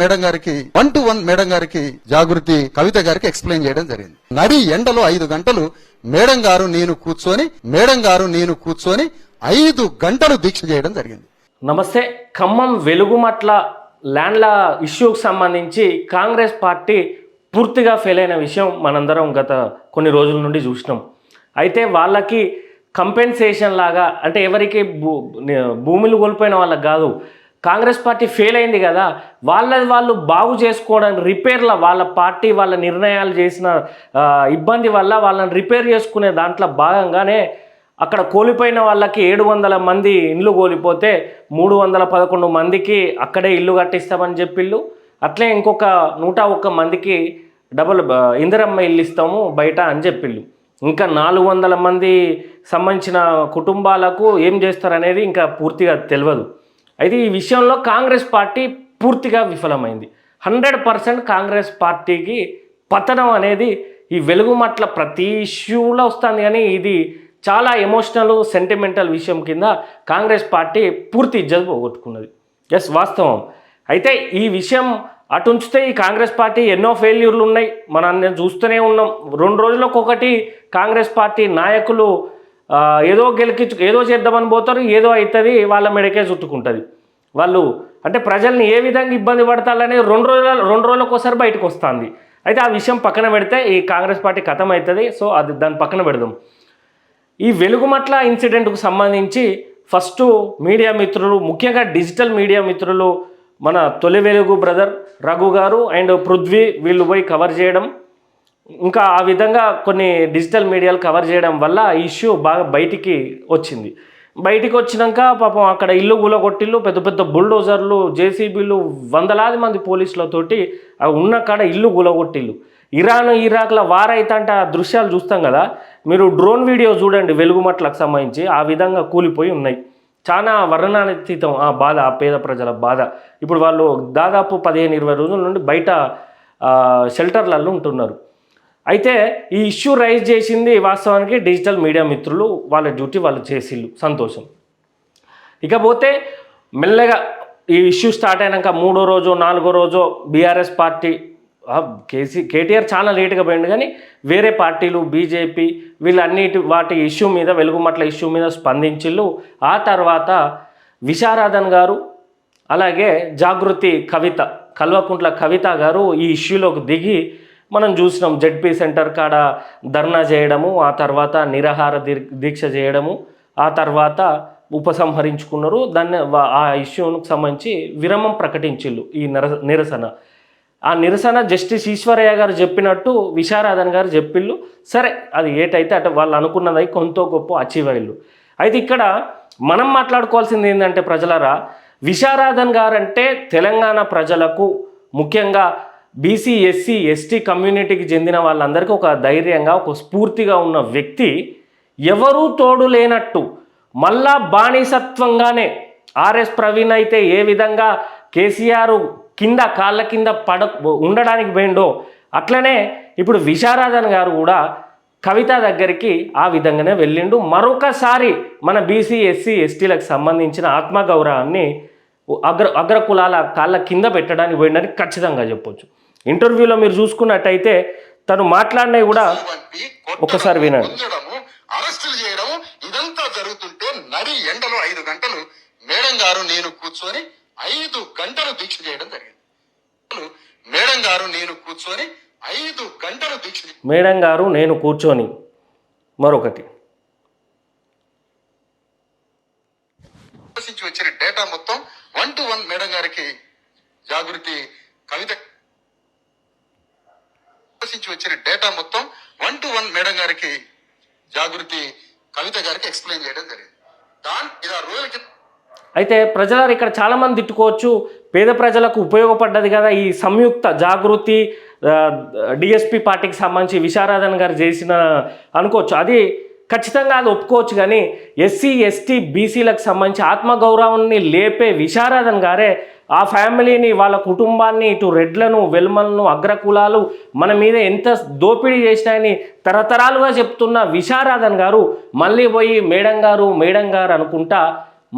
Madam గారికి జాగృతి కవిత గారికి explain చేయడం జరిగింది. నడి ఎండలో 5 గంటలు మేడం గారు నేను కూర్చొని 5 గంటలు దీక్ష చేయడం జరిగింది. నమస్తే. ఖమ్మం వెలుగుమట్ల ల్యాండ్ల ఇష్యూకి సంబంధించి కాంగ్రెస్ పార్టీ పూర్తిగా ఫెయిల్ అయిన విషయం మనందరం గత కొన్ని రోజుల నుండి చూసినాం. అయితే వాళ్ళకి కంపెన్సేషన్ లాగా, అంటే ఎవరికి భూములు కోల్పోయిన వాళ్ళకి కాదు, కాంగ్రెస్ పార్టీ ఫెయిల్ అయింది కదా, వాళ్ళు బాగు చేసుకోవడానికి రిపేర్ల, వాళ్ళ పార్టీ వాళ్ళ నిర్ణయాలు చేసిన ఇబ్బంది వల్ల వాళ్ళని రిపేర్ చేసుకునే దాంట్లో భాగంగానే అక్కడ కోల్పోయిన వాళ్ళకి 700 మంది ఇండ్లు కోల్పోతే 311 మందికి అక్కడే ఇల్లు కట్టిస్తామని చెప్పిళ్ళు. అట్లే ఇంకొక 101 మందికి డబుల్ ఇందిరమ్మ ఇల్లు ఇస్తాము బయట అని చెప్పిళ్ళు. ఇంకా 400 మంది సంబంధించిన కుటుంబాలకు ఏం చేస్తారనేది ఇంకా పూర్తిగా తెలియదు. అయితే ఈ విషయంలో కాంగ్రెస్ పార్టీ పూర్తిగా విఫలమైంది. 100% కాంగ్రెస్ పార్టీకి పతనం అనేది ఈ వెలుగుమట్ల ప్రతి ఇష్యూలో వస్తుంది. కానీ ఇది చాలా ఎమోషనల్ సెంటిమెంటల్ విషయం కింద కాంగ్రెస్ పార్టీ పూర్తి ఇజ్జత్ పోగొట్టుకున్నది. ఎస్, వాస్తవం. అయితే ఈ విషయం అటు ఉంచితే ఈ కాంగ్రెస్ పార్టీ ఎన్నో ఫెయిల్యూర్లు ఉన్నాయి, మనం చూస్తూనే ఉన్నాం. 2 రోజులకు ఒకటి కాంగ్రెస్ పార్టీ నాయకులు ఏదో చేద్దామని పోతారు, ఏదో అవుతుంది, వాళ్ళ మెడకే చుట్టుకుంటుంది. వాళ్ళు అంటే ప్రజల్ని ఏ విధంగా ఇబ్బంది పడతారనేది 2 రోజులకు ఒకసారి బయటకు వస్తుంది. అయితే ఆ విషయం పక్కన పెడితే ఈ కాంగ్రెస్ పార్టీ ఖతం అవుతుంది. సో అది దాన్ని పక్కన పెడదాం. ఈ వెలుగుమట్ల ఇన్సిడెంట్కు సంబంధించి ఫస్ట్ మీడియా మిత్రులు, ముఖ్యంగా డిజిటల్ మీడియా మిత్రులు, మన తొలి వెలుగు బ్రదర్ రఘు గారు అండ్ పృథ్వీ వీళ్ళు పోయి కవర్ చేయడం, ఇంకా ఆ విధంగా కొన్ని డిజిటల్ మీడియాలు కవర్ చేయడం వల్ల ఈ ఇష్యూ బాగా బయటికి వచ్చింది. బయటికి వచ్చినాక పాపం అక్కడ ఇల్లు కూలగొట్టిళ్ళు, పెద్ద పెద్ద బుల్డోజర్లు, జేసీబీలు, 100లాది మంది పోలీసులతోటి ఉన్న కాడ ఇల్లు కూలగొట్టిళ్ళు. ఇరాక్ల వార్ అయితే ఆ దృశ్యాలు చూస్తాం కదా, మీరు డ్రోన్ వీడియో చూడండి వెలుగుమట్లకు సంబంధించి, ఆ విధంగా కూలిపోయి ఉన్నాయి. చాలా వర్ణనాతీతం ఆ బాధ, ఆ పేద ప్రజల బాధ. ఇప్పుడు వాళ్ళు దాదాపు 15-20 రోజుల నుండి బయట షెల్టర్లలో ఉంటున్నారు. అయితే ఈ ఇష్యూ రైజ్ చేసింది వాస్తవానికి డిజిటల్ మీడియా మిత్రులు, వాళ్ళ డ్యూటీ వాళ్ళు చేసిళ్ళు, సంతోషం. ఇకపోతే మెల్లగా ఈ ఇష్యూ స్టార్ట్ అయినాక 3వ రోజు 4వ రోజు బీఆర్ఎస్ పార్టీ, కేటీఆర్ చాలా లేటుగా పోయింది, కానీ వేరే పార్టీలు బీజేపీ వాటి ఇష్యూ మీద, వెలుగుమట్ల ఇష్యూ మీద స్పందించిళ్ళు. ఆ తర్వాత విశారదన్ గారు అలాగే జాగృతి కవిత, కల్వకుంట్ల కవిత గారు ఈ ఇష్యూలోకి దిగి మనం చూసినాం. జెడ్పీ సెంటర్ కాడ ధర్నా చేయడము, ఆ తర్వాత నిరాహార దీక్ష చేయడము, ఆ తర్వాత ఉపసంహరించుకున్నారు. ఆ ఇష్యూకి సంబంధించి విరామం ప్రకటించిళ్ళు. ఈ నిరసన, ఆ నిరసన జస్టిస్ ఈశ్వరయ్య గారు చెప్పినట్టు విశారదన్ గారు చెప్పిళ్ళు. సరే, అది ఏటైతే అటు వాళ్ళు అనుకున్నది కొంత గొప్ప అచీవ్ అయ్యిళ్ళు. అయితే ఇక్కడ మనం మాట్లాడుకోవాల్సింది ఏంటంటే ప్రజలరా, విశారదన్ గారు అంటే తెలంగాణ ప్రజలకు, ముఖ్యంగా బీసీ ఎస్సీ ఎస్టీ కమ్యూనిటీకి చెందిన వాళ్ళందరికీ ఒక ధైర్యంగా, ఒక స్ఫూర్తిగా ఉన్న వ్యక్తి. ఎవరూ తోడు లేనట్టు మళ్ళా బానిసత్వంగానే ఆర్ఎస్ ప్రవీణ్ అయితే ఏ విధంగా కేసీఆర్ కాళ్ళ కింద ఉండడానికి పోయిండో, అట్లనే ఇప్పుడు విశారదన్ గారు కూడా కవిత దగ్గరికి ఆ విధంగానే వెళ్ళిండు. మరొకసారి మన బీసీ ఎస్సీ ఎస్టీలకు సంబంధించిన ఆత్మగౌరవాన్ని అగ్రకులాల కాళ్ళ కింద పెట్టడానికి పోయిందని ఖచ్చితంగా చెప్పొచ్చు. ఇంటర్వ్యూలో మీరు చూసుకున్నట్టయితే తను మాట్లాడినవి కూడా ఒకసారి వినండి. అరెస్టులు చేయడం ఇదంతా జరుగుతుంటే నడి ఎండలో 5 గంటలు మేడం గారు నేను కూర్చొని 5 గంటలు దీక్ష చేయడం జరిగింది. మేడం గారు నేను కూర్చొని మరొకటి వచ్చిన డేటా మొత్తం 1-1 మేడం గారికి జాగృతి కవిత వచ్చిన డేటా మొత్తం 1-1 మేడం గారికి జాగృతి కవిత గారికి ఎక్స్ప్లెయిన్ చేయడం జరిగింది. అయితే ప్రజలు ఇక్కడ చాలామంది తిట్టుకోవచ్చు, పేద ప్రజలకు ఉపయోగపడ్డది కదా ఈ సంయుక్త జాగృతి డిఎస్పీ పార్టీకి సంబంధించి విశారదన్ గారు చేసిన అనుకోవచ్చు. అది ఖచ్చితంగా అది ఒప్పుకోవచ్చు. కానీ ఎస్సీ ఎస్టీ బీసీలకు సంబంధించి ఆత్మగౌరవాన్ని లేపే విశారదన్ గారే ఆ ఫ్యామిలీని, వాళ్ళ కుటుంబాన్ని, ఇటు రెడ్లను, వెల్మలను, అగ్రకులాలు మన మీద ఎంత దోపిడీ చేసినాయని తరతరాలుగా చెప్తున్న విశారదన్ గారు మళ్ళీ పోయి మేడం గారు అనుకుంటా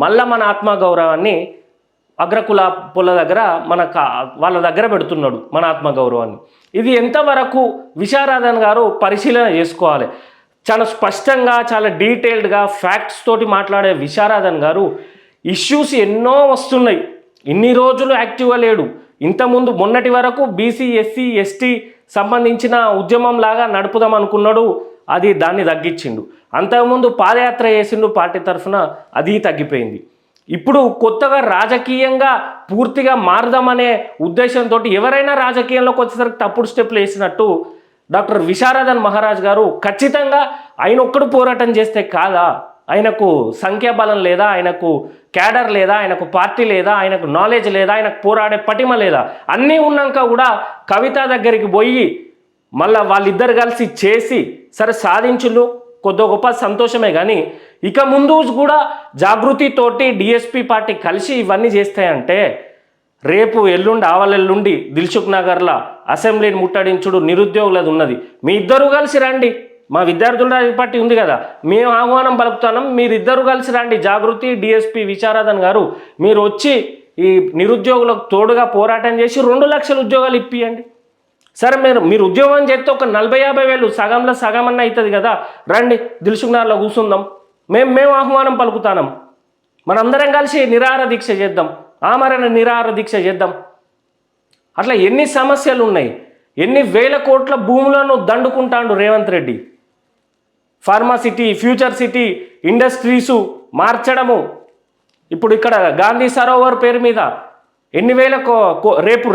మళ్ళీ మన ఆత్మగౌరవాన్ని అగ్రకులాల దగ్గర వాళ్ళ దగ్గర పెడుతున్నాడు మన ఆత్మగౌరవాన్ని. ఇది ఎంతవరకు విశారదన్ గారు పరిశీలన చేసుకోవాలి. చాలా స్పష్టంగా చాలా డీటెయిల్డ్గా ఫ్యాక్ట్స్ తోటి మాట్లాడే విశారదన్ గారు ఇష్యూస్ ఎన్నో వస్తున్నాయి. ఇన్ని రోజులు యాక్టివ్గా లేడు. ఇంతకుముందు మొన్నటి వరకు బీసీ ఎస్సీ ఎస్టీ సంబంధించిన ఉద్యమం లాగా నడుపుదాం అనుకున్నాడు, దాన్ని తగ్గించిండు. అంతకుముందు పాదయాత్ర చేసిండు పార్టీ తరఫున, అది తగ్గిపోయింది. ఇప్పుడు కొత్తగా రాజకీయంగా పూర్తిగా మారదామనే ఉద్దేశంతో ఎవరైనా రాజకీయంలోకి వచ్చేసరికి తప్పుడు స్టెప్లు వేసినట్టు డాక్టర్ విశారదన్ మహారాజ్ గారు ఖచ్చితంగా ఆయన ఒక్కడు పోరాటం చేస్తే కాదా, ఆయనకు సంఖ్యాబలం లేదా, ఆయనకు క్యాడర్ లేదా, ఆయనకు పార్టీ లేదా, ఆయనకు నాలెడ్జ్ లేదా, ఆయనకు పోరాడే పటిమ లేదా, అన్నీ ఉన్నాక కూడా కవిత దగ్గరికి పోయి మళ్ళీ వాళ్ళిద్దరు కలిసి చేసి సరే సాధించులు కొద్ది గొప్ప సంతోషమే. కానీ ఇక ముందు కూడా జాగృతితోటి డిఎస్పి పార్టీ కలిసి ఇవన్నీ చేస్తాయంటే రేపు ఎల్లుండి ఆవలెల్లుండి దిల్సుఖ్ నగర్లో అసెంబ్లీని ముట్టడించుడు నిరుద్యోగులది ఉన్నది. మీ ఇద్దరు కలిసి రండి, మా విద్యార్థుల పార్టీ ఉంది కదా, మేము ఆహ్వానం పలుకుతున్నాం, మీరిద్దరు కలిసి రండి. జాగృతి డిఎస్పి విశారదన్ గారు మీరు వచ్చి ఈ నిరుద్యోగులకు తోడుగా పోరాటం చేసి 2 లక్షల ఉద్యోగాలు ఇప్పియండి. సరే మీరు ఉద్యోగం చేస్తే ఒక 40-50 వేలు సగంలో సగం అన్న అవుతుంది కదా, రండి దిల్సుఖ్ నగర్లో కూర్చుందాం, మేము ఆహ్వానం పలుకుతాం, మనందరం కలిసి నిరాహార దీక్ష చేద్దాం, ఆమరణ నిరాహార దీక్ష చేద్దాం. అట్లా ఎన్ని సమస్యలు ఉన్నాయి, ఎన్ని వేల కోట్ల భూములను దండుకుంటాడు Revanth Reddy. Pharma city, future city, industries మార్చడము. ఇప్పుడు ఇక్కడ గాంధీ సరోవర్ పేరు మీద ఎన్ని వేల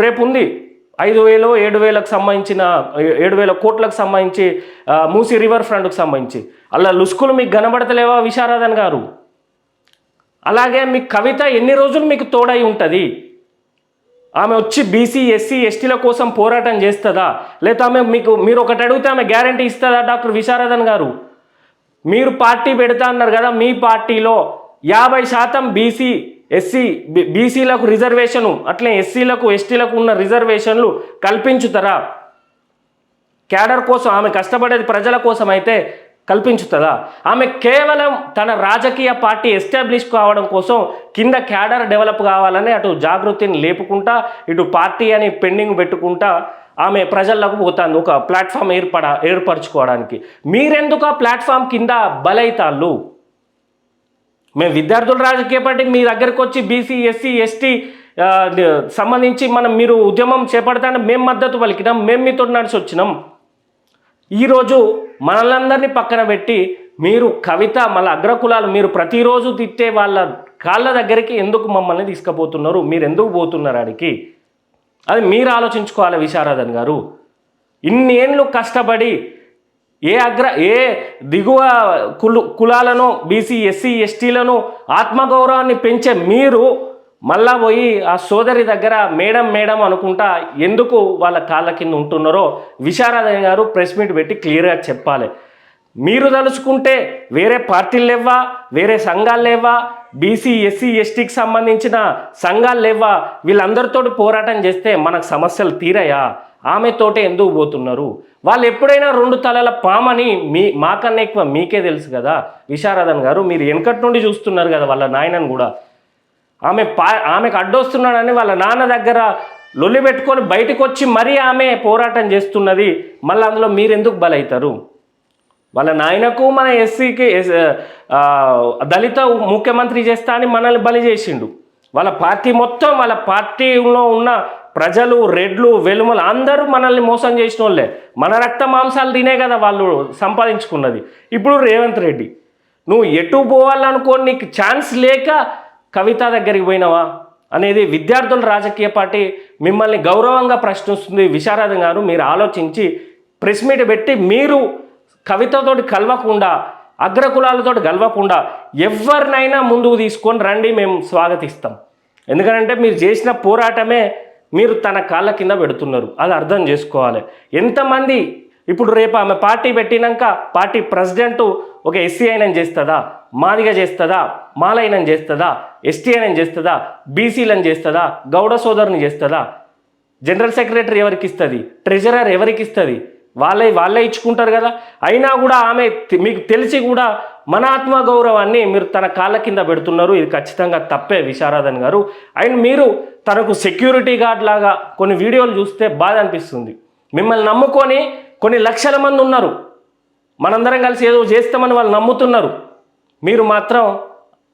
రేపు ఉంది 5,000-7,000కు సంబంధించిన 7,000 కోట్లకు సంబంధించి మూసీ రివర్ ఫ్రంట్కు సంబంధించి అలా లుస్కులు మీకు కనబడతలేవా విశారదన్ గారు? అలాగే మీ కవిత ఎన్ని రోజులు మీకు తోడై ఉంటుంది? ఆమె వచ్చి బీసీ ఎస్సీ ఎస్టీల కోసం పోరాటం చేస్తుందా, లేదా ఆమె మీరు ఒకటి అడిగితే ఆమె గ్యారంటీ ఇస్తుందా? డాక్టర్ విశారదన్ గారు మీరు పార్టీ పెడతా అన్నారు కదా, మీ పార్టీలో 50% బీసీ ఎస్సీ బీసీలకు రిజర్వేషను అట్లే ఎస్సీలకు ఎస్టీలకు ఉన్న రిజర్వేషన్లు కల్పించుతారా? క్యాడర్ కోసం ఆమె కష్టపడేది ప్రజల కోసం అయితే కల్పించుతుందా? ఆమె కేవలం తన రాజకీయ పార్టీ ఎస్టాబ్లిష్ కావడం కోసం కింద క్యాడర్ డెవలప్ కావాలని అటు జాగృతిని లేపుకుంటా ఇటు పార్టీ అని పెండింగ్ పెట్టుకుంటా ఆమె ప్రజల్లోకి పోతుంది ఒక ప్లాట్ఫామ్ ఏర్పరచుకోవడానికి. మీరెందుకు ఆ ప్లాట్ఫామ్ కింద బలైతాళ్ళు? మేము విద్యార్థుల రాజకీయ పార్టీ మీ దగ్గరికి వచ్చి బీసీ ఎస్సీ ఎస్టీ సంబంధించి మీరు ఉద్యమం చేపడతానే మేము మద్దతు పలికినాం, మేము మీతో నడిచి వచ్చినాం. ఈరోజు మనలందరినీ పక్కన పెట్టి మీరు కవిత మళ్ళీ అగ్రకులాలు మీరు ప్రతిరోజు తిట్టే వాళ్ళ కాళ్ళ దగ్గరికి ఎందుకు మమ్మల్ని తీసుకుపోతున్నారు? మీరు ఎందుకు పోతున్నారు ఆడికి? అది మీరు ఆలోచించుకోవాలి విశారదన్ గారు. ఇన్నేళ్ళు కష్టపడి ఏ దిగువ కులాలను బీసీ ఎస్సీ ఎస్టీలను ఆత్మగౌరవాన్ని పెంచే మీరు మళ్ళా పోయి ఆ సోదరి దగ్గర మేడం అనుకుంటా ఎందుకు వాళ్ళ కాళ్ళ కింద ఉంటున్నారో విశారదన్ గారు ప్రెస్ మీట్ పెట్టి క్లియర్గా చెప్పాలి. మీరు తలుచుకుంటే వేరే పార్టీలు లేవా, వేరే సంఘాలు లేవా, బీసీ ఎస్సీ ఎస్టీకి సంబంధించిన సంఘాలు లేవా, వీళ్ళందరితో పోరాటం చేస్తే మనకు సమస్యలు తీరాయా? ఆమెతోటే ఎందుకు పోతున్నారు? వాళ్ళు ఎప్పుడైనా 2 తలల పామని మాకన్నా ఎక్కువ మీకే తెలుసు కదా విశారదన్ గారు. మీరు వెనకటి నుండి చూస్తున్నారు కదా వాళ్ళ నాయనని కూడా. ఆమెకు అడ్డొస్తున్నాడని వాళ్ళ నాన్న దగ్గర లొల్లి పెట్టుకొని బయటకు వచ్చి మరీ ఆమె పోరాటం చేస్తున్నది. మళ్ళీ అందులో మీరెందుకు బలవుతారు? వాళ్ళ నాయనకు మన ఎస్సీకి దళిత ముఖ్యమంత్రి చేస్తా అని మనల్ని బలి చేసిండు. వాళ్ళ పార్టీ మొత్తం వాళ్ళ పార్టీలో ఉన్న ప్రజలు రెడ్లు వెలుమలు అందరూ మనల్ని మోసం చేసిన వాళ్ళే. మన రక్త మాంసాలు తినే కదా వాళ్ళు సంపాదించుకున్నది. ఇప్పుడు రేవంత్ రెడ్డి నువ్వు ఎటు పోవాలనుకో నీకు ఛాన్స్ లేక కవిత దగ్గరికి పోయినావా అనేది విద్యార్థుల రాజకీయ పార్టీ మిమ్మల్ని గౌరవంగా ప్రశ్నిస్తుంది. విశారదన్ గారు మీరు ఆలోచించి ప్రెస్ మీట్ పెట్టి మీరు కవితతోటి కలవకుండా అగ్రకులాలతో కలవకుండా ఎవరినైనా ముందుకు తీసుకొని రండి, మేము స్వాగతిస్తాం. ఎందుకంటే మీరు చేసిన పోరాటమే మీరు తన కాళ్ళ కింద పెడుతున్నారు. అది అర్థం చేసుకోవాలి. ఎంతమంది ఇప్పుడు రేపు ఆమె పార్టీ పెట్టినాక పార్టీ ప్రెసిడెంట్ ఒక ఎస్సీ అయినని చేస్తుందా, మాదిగా చేస్తుందా, మాలైనని చేస్తుందా, ఎస్టీ అయినని చేస్తుందా, బీసీలని చేస్తుందా, గౌడ సోదరుని చేస్తుందా? జనరల్ సెక్రటరీ ఎవరికి ఇస్తుంది? ట్రెజరర్ ఎవరికి ఇస్తుంది? వాళ్ళే ఇచ్చుకుంటారు కదా. అయినా కూడా ఆమె మీకు తెలిసి కూడా మన ఆత్మగౌరవాన్ని మీరు తన కాళ్ళ కింద పెడుతున్నారు. ఇది ఖచ్చితంగా తప్పే విశారదన్ గారు. అండ్ మీరు తనకు సెక్యూరిటీ గార్డ్ లాగా కొన్ని వీడియోలు చూస్తే బాధ అనిపిస్తుంది. మిమ్మల్ని నమ్ముకొని కొన్ని లక్షల మంది ఉన్నారు, మనందరం కలిసి ఏదో చేస్తామని వాళ్ళు నమ్ముతున్నారు. మీరు మాత్రం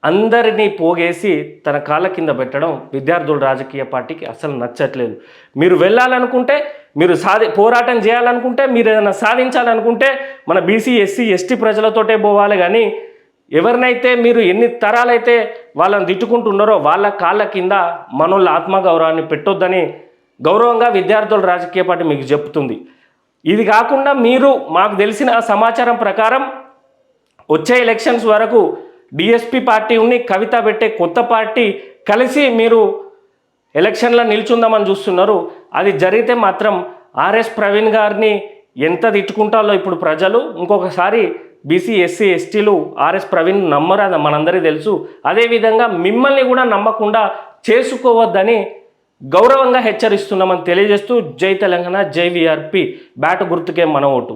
అందరినీ పోగేసి తన కాళ్ళ కింద పెట్టడం విద్యార్థుల రాజకీయ పార్టీకి అసలు నచ్చట్లేదు. మీరు వెళ్ళాలనుకుంటే, మీరు పోరాటం చేయాలనుకుంటే, మీరు ఏదైనా సాధించాలనుకుంటే మన బీసీ ఎస్సీ ఎస్టీ ప్రజలతోటే పోవాలి. కానీ ఎవరినైతే మీరు ఎన్ని తరాలైతే వాళ్ళని తిట్టుకుంటున్నారో వాళ్ళ కాళ్ళ కింద మనోళ్ళ ఆత్మగౌరవాన్ని పెట్టొద్దని గౌరవంగా విద్యార్థుల రాజకీయ పార్టీ మీకు చెప్తుంది. ఇది కాకుండా మీరు మాకు తెలిసిన సమాచారం ప్రకారం వచ్చే ఎలక్షన్స్ వరకు డిఎస్పి పార్టీ ఉండి కవిత పెట్టే కొత్త పార్టీ కలిసి మీరు ఎలక్షన్లో నిల్చుందామని చూస్తున్నారు. అది జరిగితే మాత్రం ఆర్ఎస్ ప్రవీణ్ గారిని ఎంత తిట్టుకుంటారో ఇప్పుడు ప్రజలు. ఇంకొకసారి బీసీ ఎస్సీ ఎస్టీలు ఆర్ఎస్ ప్రవీణ్ నమ్మరాదు మనందరికీ తెలుసు. అదేవిధంగా మిమ్మల్ని కూడా నమ్మకుండా చేసుకోవద్దని గౌరవంగా హెచ్చరిస్తున్నామని తెలియజేస్తూ జై తెలంగాణ, జై వీఆర్పీ, బ్యాటు గుర్తుకే మన ఓటు.